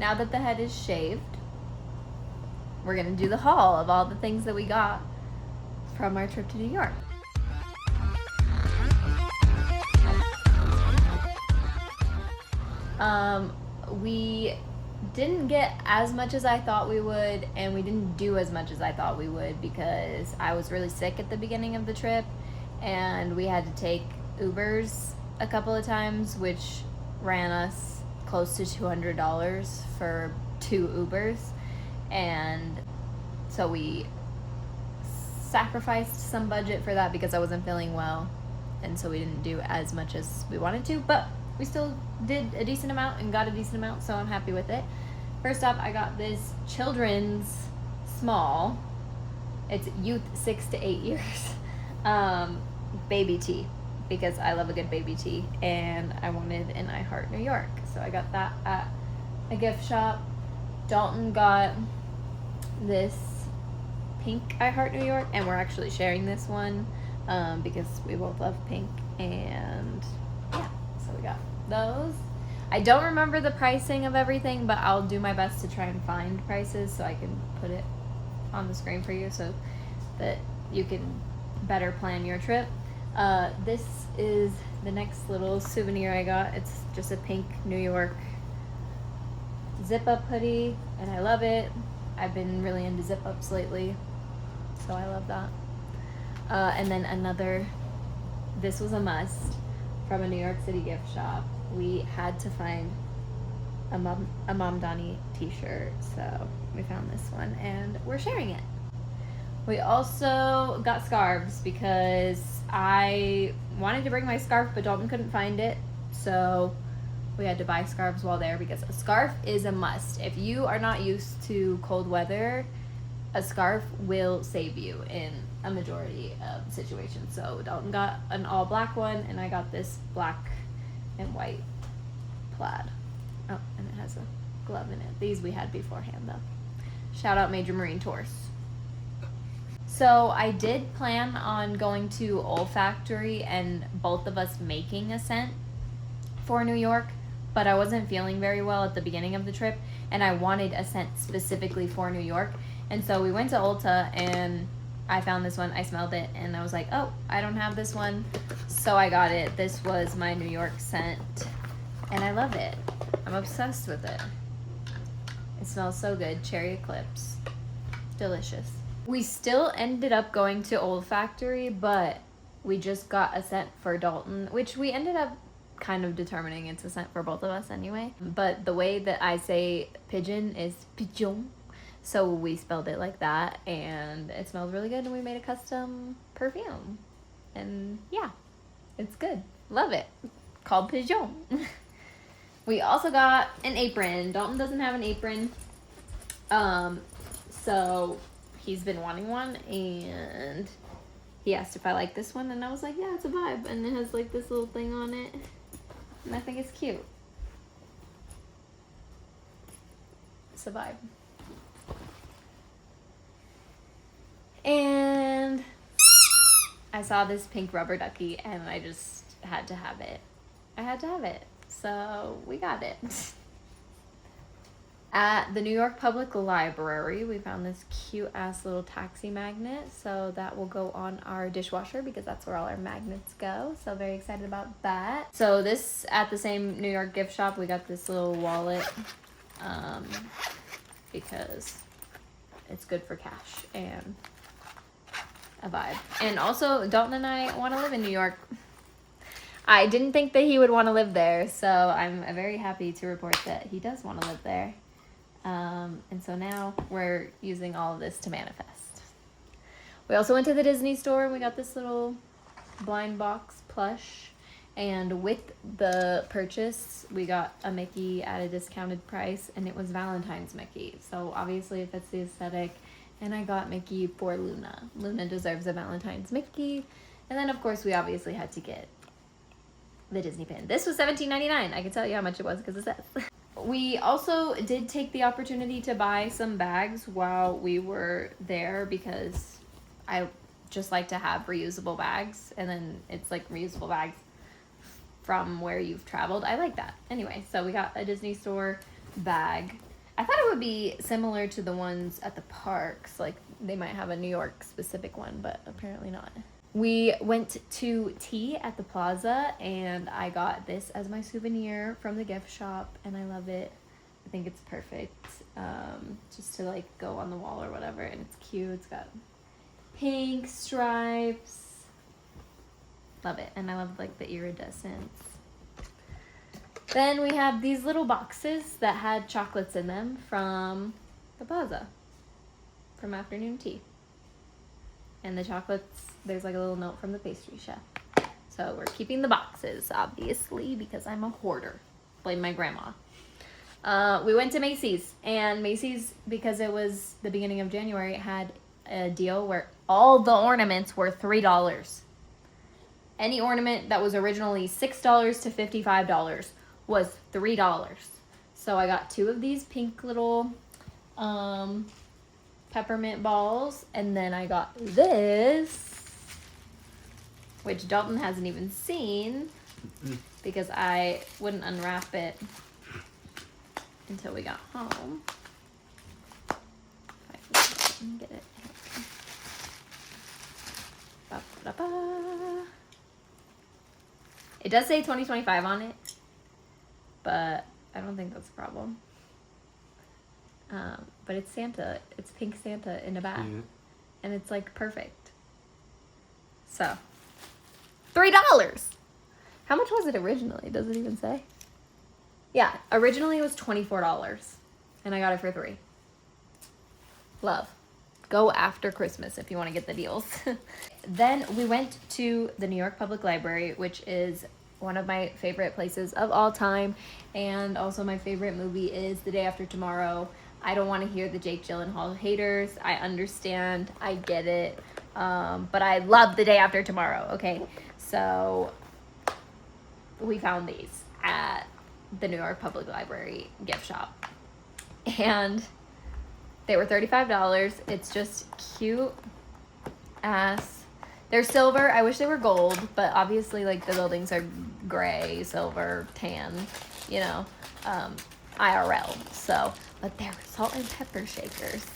Now that the head is shaved, we're gonna do the haul of all the things that we got from our trip to New York. We didn't get as much as I thought we would, and we didn't do as much as I thought we would because I was really sick at the beginning of the trip, and we had to take Ubers a couple of times, which ran us close to $200 for 2 Ubers, and so we sacrificed some budget for that because I wasn't feeling well, and so we didn't do as much as we wanted to, but we still did a decent amount and got a decent amount, so I'm happy with it. First up, I got this children's small, it's youth 6 to 8 years, baby tee, because I love a good baby tee, and I wanted an I Heart New York, so I got that at a gift shop. Dalton got this pink I Heart New York, and we're actually sharing this one because we both love pink, and yeah, so we got those. I don't remember the pricing of everything, but I'll do my best to try and find prices so I can put it on the screen for you so that you can better plan your trip. This is the next little souvenir I got. It's just a pink New York zip-up hoodie, and I love it. I've been really into zip-ups lately, so I love that. And then another, this was a must from a New York City gift shop. We had to find a Mom Donnie t-shirt, so we found this one and we're sharing it. We also got scarves because I wanted to bring my scarf, but Dalton couldn't find it, so we had to buy scarves while there because a scarf is a must. If you are not used to cold weather, a scarf will save you in a majority of situations. So Dalton got an all black one, and I got this black and white plaid. Oh, and it has a glove in it. These we had beforehand though. Shout out Major Marine Tours. So I did plan on going to Olfactory and both of us making a scent for New York, but I wasn't feeling very well at the beginning of the trip, and I wanted a scent specifically for New York. And so we went to Ulta, and I found this one. I smelled it, and I was like, oh, I don't have this one. So I got it. This was my New York scent, and I love it. I'm obsessed with it. It smells so good. Cherry Eclipse. Delicious. We still ended up going to Olfactory, but we just got a scent for Dalton, which we ended up kind of determining it's a scent for both of us anyway. But the way that I say pigeon is pigeon, so we spelled it like that, and it smells really good, and we made a custom perfume, and yeah, it's good. Love it. Called pigeon. We also got an apron. Dalton doesn't have an apron, so he's been wanting one, and he asked if I like this one, and I was like, yeah, it's a vibe, and it has like this little thing on it, and I think it's cute. It's a vibe. And I saw this pink rubber ducky, and I just had to have it. I had to have it, so we got it. At the New York Public Library, we found this cute ass little taxi magnet, so that will go on our dishwasher because that's where all our magnets go, so very excited about that. So this, at the same New York gift shop, we got this little wallet because it's good for cash and a vibe. And also, Dalton and I want to live in New York. I didn't think that he would want to live there, so I'm very happy to report that he does want to live there. And so now we're using all of this to manifest. We also went to the Disney store, and we got this little blind box plush, and with the purchase we got a Mickey at a discounted price, and it was Valentine's Mickey, so obviously it fits the aesthetic, and I got Mickey for Luna. Luna deserves a Valentine's Mickey. And then of course we obviously had to get the Disney pin. This was $17.99. I can tell you how much it was because it says. We also did take the opportunity to buy some bags while we were there because I just like to have reusable bags, and then it's like reusable bags from where you've traveled. I like that. Anyway, so we got a Disney store bag, I thought it would be similar to the ones at the parks. Like they might have a New York specific one, but apparently not. We went to tea at the plaza and I got this as my souvenir from the gift shop and I love it. I think it's perfect, just to like go on the wall or whatever, and it's cute. It's got pink stripes. Love it. And I love like the iridescence. Then we have these little boxes that had chocolates in them from the plaza, from afternoon tea. And the chocolates, there's like a little note from the pastry chef. So we're keeping the boxes, obviously, because I'm a hoarder. Blame my grandma. We went to Macy's, and Macy's, because it was the beginning of January, had a deal where all the ornaments were $3. Any ornament that was originally $6 to $55 was $3. So I got 2 of these pink little peppermint balls, and then I got this, which Dalton hasn't even seen because I wouldn't unwrap it until we got home. If I can get it. Ba-ba-da-ba. It does say 2025 on it, but I don't think that's a problem. But it's Santa. It's pink Santa in a bag. Yeah. And it's like perfect. So, $3. How much was it originally? Does it even say? Yeah, originally it was $24. And I got it for $3. Love. Go after Christmas if you want to get the deals. Then we went to the New York Public Library, which is one of my favorite places of all time. And also my favorite movie is The Day After Tomorrow. I don't want to hear the Jake Gyllenhaal haters. I understand. I get it. But I love The Day After Tomorrow, okay? So we found these at the New York Public Library gift shop. And they were $35. It's just cute ass. They're silver. I wish they were gold, but obviously like the buildings are gray, silver, tan, you know, IRL. So, but they're salt and pepper shakers.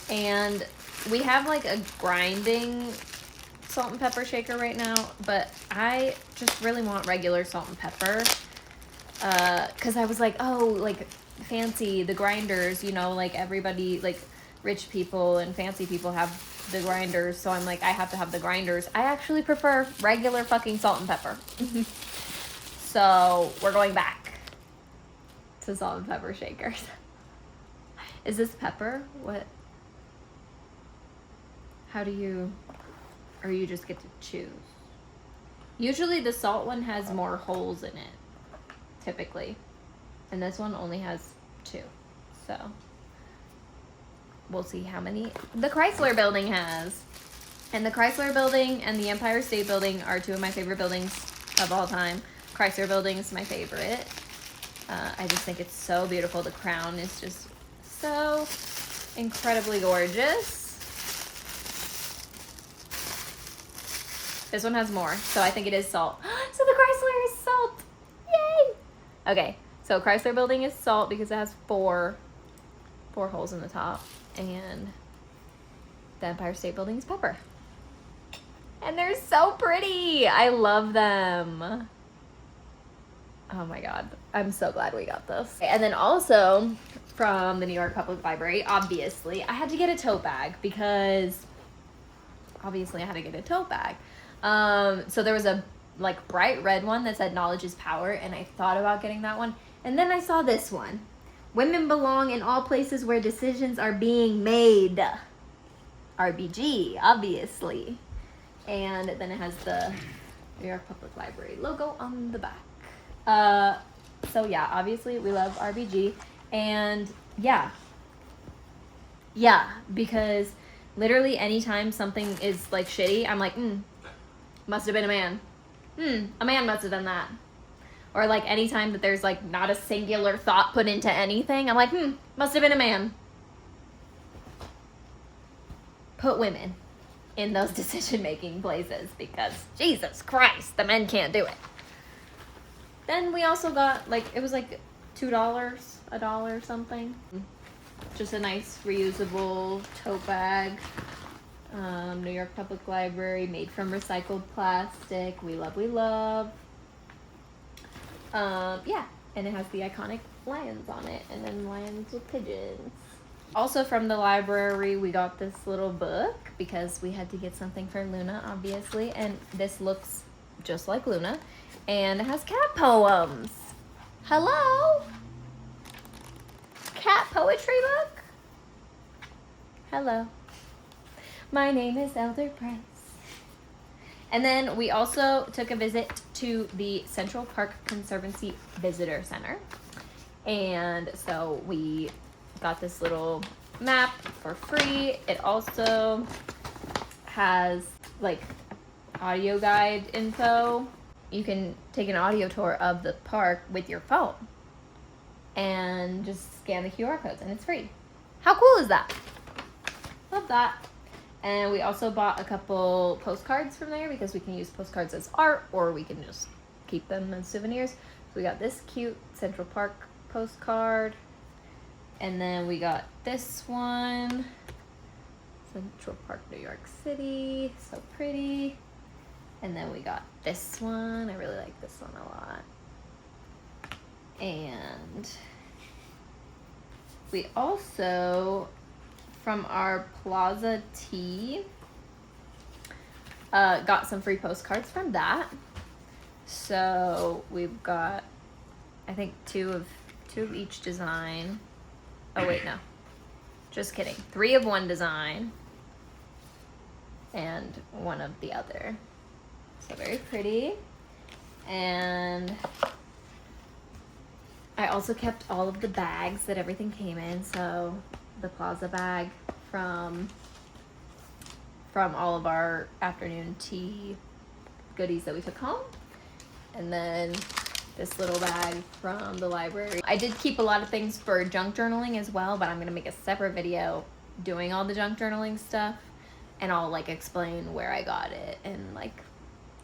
And we have like a grinding salt and pepper shaker right now, but I just really want regular salt and pepper. 'Cause I was like, oh, like fancy, the grinders, you know, like everybody, like rich people and fancy people have the grinders, so I'm like, I have to have the grinders. I actually prefer regular fucking salt and pepper. So we're going back to salt and pepper shakers. Is this pepper? What? How do you, or you just get to choose? Usually the salt one has more holes in it, typically. And this one only has 2. So we'll see how many the Chrysler Building has. And the Chrysler Building and the Empire State Building are 2 of my favorite buildings of all time. Chrysler Building is my favorite. I just think it's so beautiful. The crown is just so incredibly gorgeous. This one has more, so I think it is salt. So the Chrysler is salt. Yay! Okay, so Chrysler Building is salt because it has 4 holes in the top. And the Empire State Building is pepper. And they're so pretty. I love them. Oh my God. I'm so glad we got this. And then also from the New York Public Library, obviously, I had to get a tote bag because obviously I had to get a tote bag. So there was a like bright red one that said knowledge is power, and I thought about getting that one. And then I saw this one. Women belong in all places where decisions are being made. RBG, obviously. And then it has the New York Public Library logo on the back. So yeah, obviously we love RBG. And yeah, because literally anytime something is like shitty, I'm like, must have been a man. A man must have done that. Or like anytime that there's like not a singular thought put into anything, I'm like, must have been a man. Put women in those decision-making places because Jesus Christ, the men can't do it. Then we also got like, it was like $2, a dollar something. Just a nice reusable tote bag. New York Public Library, made from recycled plastic. We love, we love. Yeah, and it has the iconic lions on it, and then lions with pigeons. Also from the library, we got this little book because we had to get something for Luna, obviously, and this looks just like Luna, and it has cat poems. Hello? Cat poetry book? Hello. My name is Elder Price. And then we also took a visit to the Central Park Conservancy Visitor Center. And so we got this little map for free. It also has like audio guide info. You can take an audio tour of the park with your phone and just scan the QR codes, and it's free. How cool is that? Love that. And we also bought a couple postcards from there because we can use postcards as art, or we can just keep them as souvenirs. So we got this cute Central Park postcard, and then we got this one, Central Park, New York City, so pretty. And then we got this one. I really like this one a lot. And we also, from our Plaza Tea, got some free postcards from that. So we've got, I think, two of each design. Oh wait, no, just kidding. 3 of one design and 1 of the other. So very pretty. And I also kept all of the bags that everything came in. So the Plaza bag from all of our afternoon tea goodies that we took home, and then this little bag from the library. I did keep a lot of things for junk journaling as well, but I'm gonna make a separate video doing all the junk journaling stuff, and I'll like explain where I got it and like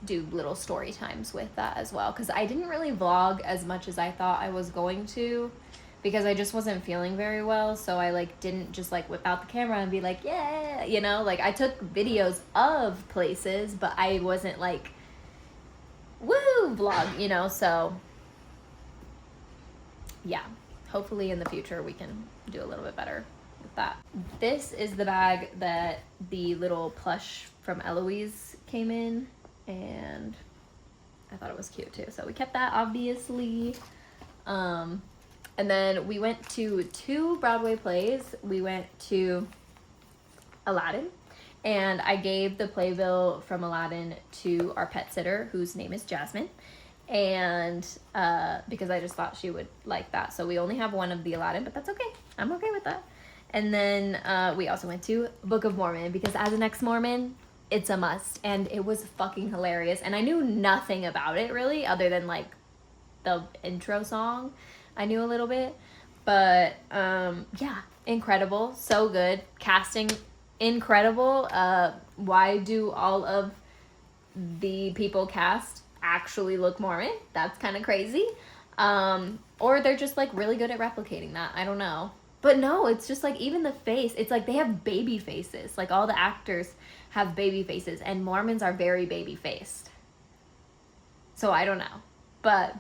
do little story times with that as well, because I didn't really vlog as much as I thought I was going to, because I just wasn't feeling very well. So I like didn't just like whip out the camera and be like, yeah, you know, like I took videos of places, but I wasn't like, woo, vlog, you know. So yeah, hopefully in the future we can do a little bit better with that. This is the bag that the little plush from Eloise came in, and I thought it was cute too, so we kept that, obviously. And then we went to 2 Broadway plays. We went to Aladdin, and I gave the playbill from Aladdin to our pet sitter, whose name is Jasmine, and because I just thought she would like that. So we only have 1 of the Aladdin, but that's okay. I'm okay with that. And then we also went to Book of Mormon, because as an ex-Mormon, it's a must, and it was fucking hilarious. And I knew nothing about it really, other than like the intro song. I knew a little bit, but yeah, incredible, so good. Casting, incredible. Why do all of the people cast actually look Mormon? That's kind of crazy. Or they're just like really good at replicating that. I don't know. But no, it's just like even the face, it's like they have baby faces. Like all the actors have baby faces, and Mormons are very baby faced. So I don't know, but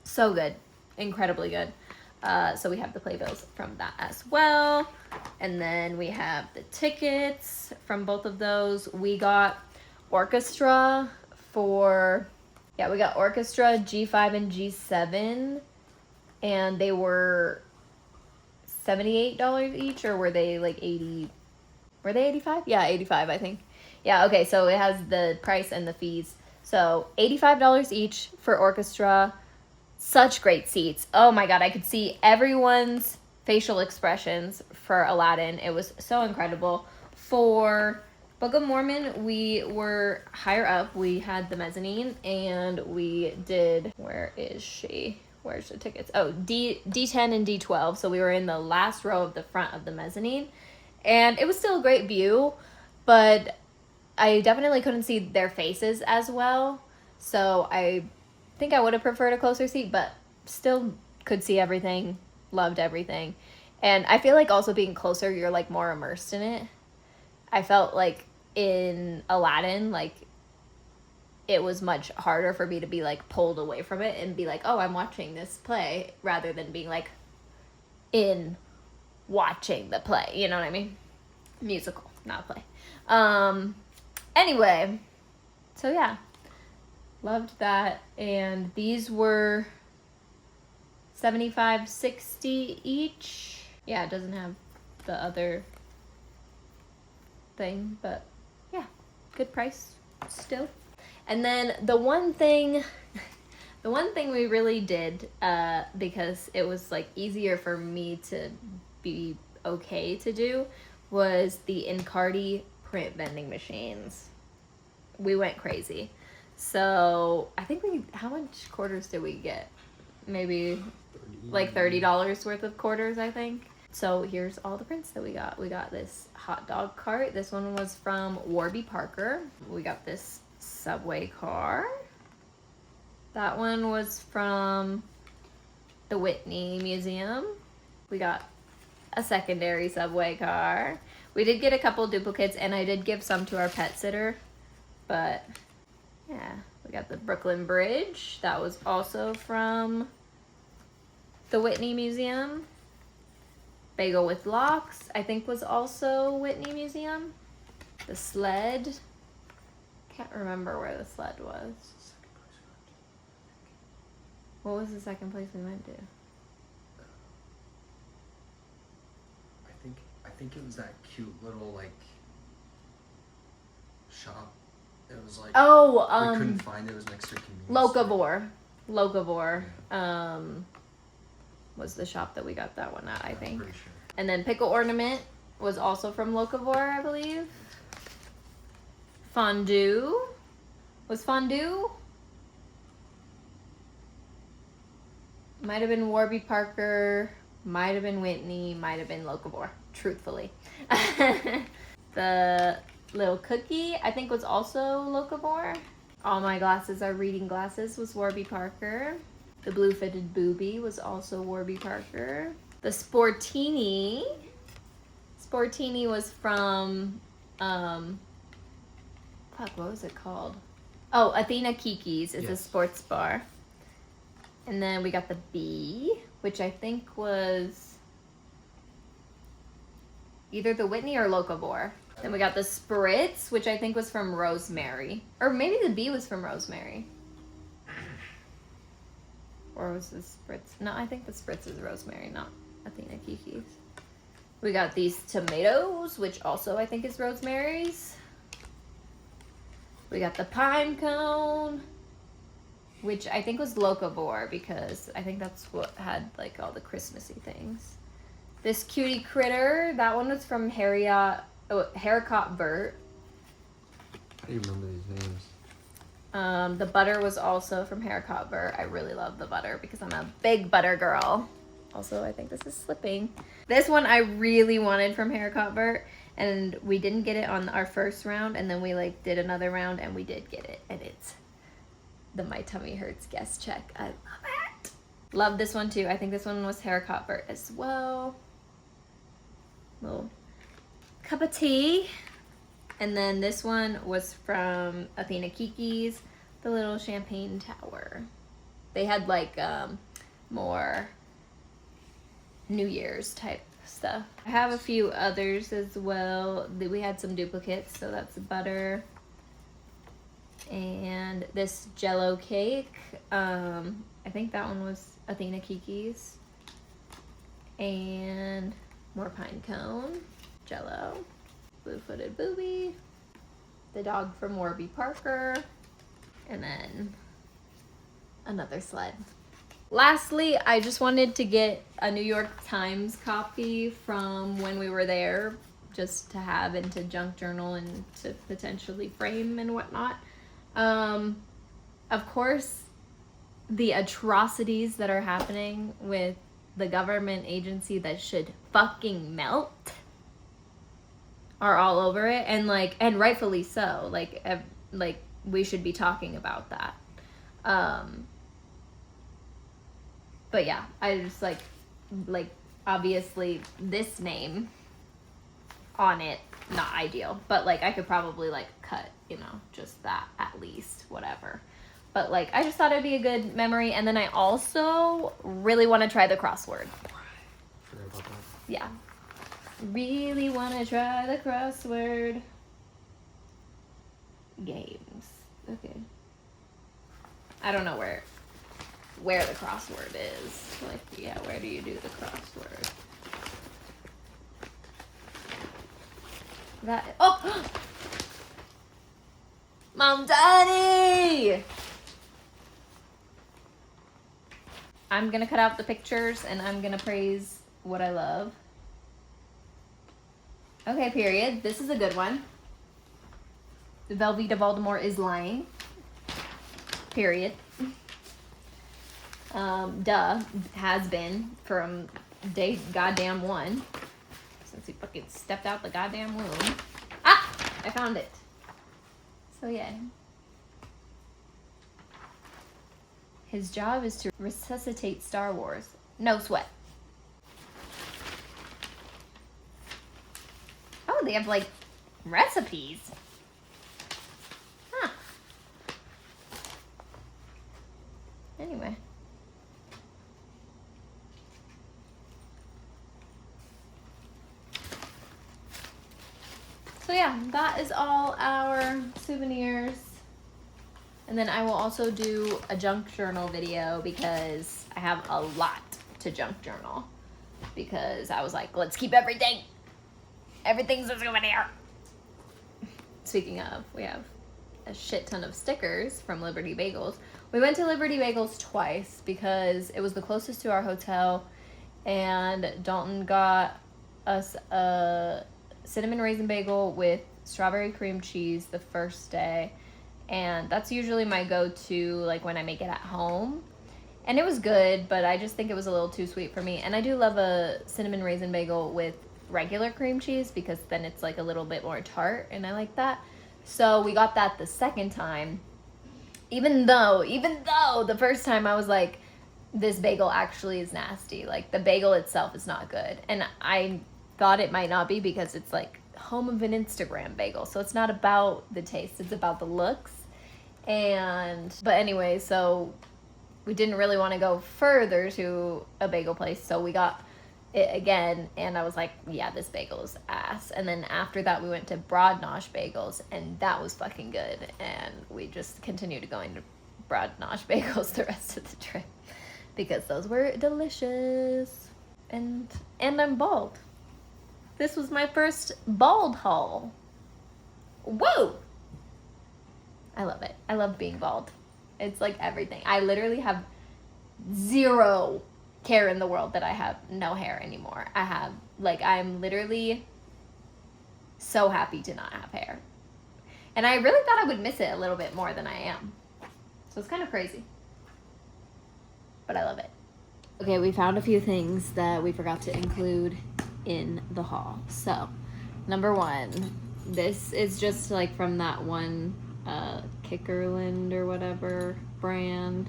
so good. Incredibly good. So we have the playbills from that as well, and then we have the tickets from both of those. We got orchestra for, yeah, we got orchestra G5 and G7, and they were $78 each, or were they like 80? Were they 85? Yeah, 85, I think. Yeah, okay, so it has the price and the fees. So $85 each for orchestra. Such great seats. Oh my god, I could see everyone's facial expressions for Aladdin. It was so incredible. For Book of Mormon, we were higher up. We had the mezzanine, and we did, where is she? Where's the tickets? Oh, D10 and D12. So we were in the last row of the front of the mezzanine, and it was still a great view, but I definitely couldn't see their faces as well. So I think I would have preferred a closer seat, but still could see everything, loved everything. And I feel like also being closer, you're like more immersed in it. I felt like in Aladdin, like it was much harder for me to be like pulled away from it and be like, oh, I'm watching this play, rather than being like in watching the play. You know what I mean? Musical, not a play. Anyway, so yeah, loved that. And these were 75, 60 each. Yeah, it doesn't have the other thing, but yeah, good price still. And then the one thing we really did, because it was like easier for me to be okay to do, was the Encardi print vending machines. We went crazy. So I think how much quarters did we get? Maybe like $30 worth of quarters, I think. So here's all the prints that we got. We got this hot dog cart. This one was from Warby Parker. We got this subway car. That one was from the Whitney Museum. We got a secondary subway car. We did get a couple duplicates, and I did give some to our pet sitter. But yeah, we got the Brooklyn Bridge. That was also from the Whitney Museum. Bagel with Locks, I think, was also Whitney Museum. The sled. Can't remember where the sled was. What was the second place we went to? I think it was that cute little like shop. It was like we couldn't find it. It was next to a convenience Locavore. Was the shop that we got that one at, I think. Pretty sure. And then Pickle Ornament was also from Locavore, I believe. Fondue. Was Fondue? Might have been Warby Parker, might have been Whitney, might have been Locavore, truthfully. The little cookie, I think, was also Locavore. All My Glasses Are Reading Glasses was Warby Parker. The Blue Fitted Booby was also Warby Parker. The Sportini was from, what was it called? Oh, Athena Kiki's is a sports bar. And then we got the Bee, which I think was either the Whitney or Locavore. Then we got the Spritz, which I think was from Rosemary. Or maybe the Bee was from Rosemary. Or was the Spritz? No, I think the Spritz is Rosemary, not Athena Kiki's. We got these tomatoes, which also I think is Rosemary's. We got the Pine Cone, which I think was Locavore, because I think that's what had like all the Christmassy things. This Cutie Critter, that one was from Haircott Burt. How do you remember these names? The butter was also from Haircott Burt. I really love the butter because I'm a big butter girl. Also, I think this is slipping. This one I really wanted from Haircott Burt, and we didn't get it on our first round, and then we like did another round and we did get it, and it's the My Tummy Hurts guest check. I love it. Love this one too. I think this one was Haircott Burt as well. Little cup of tea. And then this one was from Athena Kiki's, the little champagne tower. They had like more New Year's type stuff. I have a few others as well. We had some duplicates, so that's butter. And this Jello cake, I think that one was Athena Kiki's. And more pine cone, Jello. Blue-footed booby, the dog from Warby Parker, and then another sled. Lastly, I just wanted to get a New York Times copy from when we were there, just to have into junk journal and to potentially frame and whatnot. Of course, the atrocities that are happening with the government agency that should fucking melt are all over it, and rightfully so. Like we should be talking about that. But yeah, I just like obviously this name on it, not ideal, but like I could probably like cut, you know, just that at least, whatever. But like I just thought it'd be a good memory. And then I also really want to try the crossword. Forgot about that. Yeah, really want to try the crossword games. Okay, I don't know where the crossword is. Like, yeah, where do you do the crossword? That, oh! Mom, Daddy! I'm gonna cut out the pictures and I'm gonna praise what I love. Okay, period. This is a good one. The Velveeta Voldemort is lying. Period. Duh, has been from day goddamn one. Since he fucking stepped out the goddamn womb. Ah! I found it. So yeah. His job is to resuscitate Star Wars. No sweat. Oh, they have like recipes. Huh. Anyway. So yeah, that is all our souvenirs. And then I will also do a junk journal video because I have a lot to junk journal. Because I was like, let's keep everything. Everything's a souvenir. Speaking of, we have a shit ton of stickers from Liberty Bagels. We went to Liberty Bagels twice because it was the closest to our hotel. And Dalton got us a cinnamon raisin bagel with strawberry cream cheese the first day. And that's usually my go-to, like when I make it at home. And it was good, but I just think it was a little too sweet for me. And I do love a cinnamon raisin bagel with regular cream cheese because then it's like a little bit more tart and I like that. So we got that the second time. Even though the first time I was like, this bagel actually is nasty. Like the bagel itself is not good. And I thought it might not be because it's like home of an Instagram bagel. So it's not about the taste, it's about the looks. But anyway, so we didn't really want to go further to a bagel place. So we got it again and I was like, yeah, this bagel is ass. And then after that we went to Broadnosh Bagels and that was fucking good. And we just continued going to Broadnosh Bagels the rest of the trip because those were delicious. And I'm bald. This was my first bald haul. Whoa! I love it. I love being bald. It's like everything. I literally have zero care in the world that I have no hair anymore. I'm literally so happy to not have hair. And I really thought I would miss it a little bit more than I am. So it's kind of crazy. But I love it. Okay, we found a few things that we forgot to include in the haul. So, number one, this is just like from that one Kickerland or whatever brand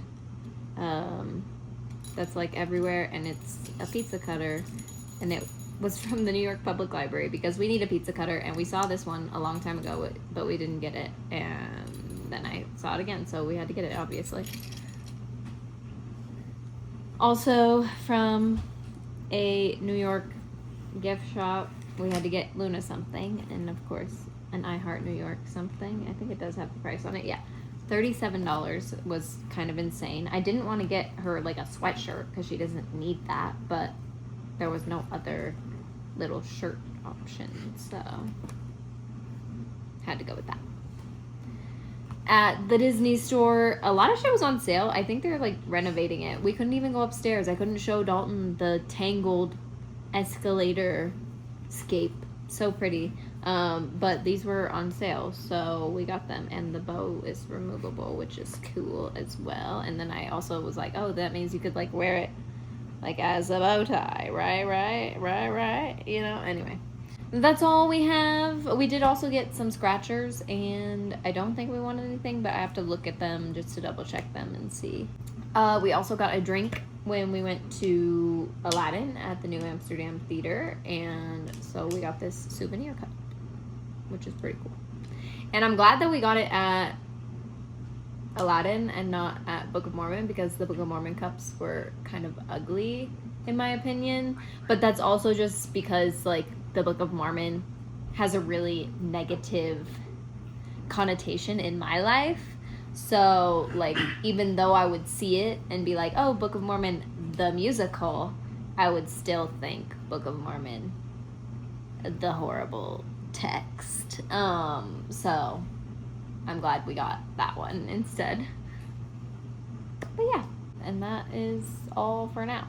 that's like everywhere, and it's a pizza cutter, and it was from the New York Public Library because we need a pizza cutter and we saw this one a long time ago but we didn't get it, and then I saw it again so we had to get it obviously. Also from a New York gift shop we had to get Luna something, and of course an I Heart New York something. I think it does have the price on it. Yeah, $37 was kind of insane. I didn't want to get her like a sweatshirt because she doesn't need that, but there was no other little shirt option, so had to go with that. At the Disney store, a lot of shit was on sale. I think they're like renovating it. We couldn't even go upstairs. I couldn't show Dalton the tangled escalator scape. So pretty. But these were on sale, so we got them, and the bow is removable, which is cool as well. And then I also was like, oh, that means you could like wear it like as a bow tie, right, you know. Anyway, that's all we have. We did also get some scratchers, and I don't think we wanted anything, but I have to look at them just to double check them and see. We also got a drink when we went to Aladdin at the New Amsterdam Theater, and so we got this souvenir cup, which is pretty cool. And I'm glad that we got it at Aladdin and not at Book of Mormon, because the Book of Mormon cups were kind of ugly in my opinion. But that's also just because like the Book of Mormon has a really negative connotation in my life. So like even though I would see it and be like, oh, Book of Mormon the musical, I would still think Book of Mormon the horrible text. So I'm glad we got that one instead. But yeah, and that is all for now.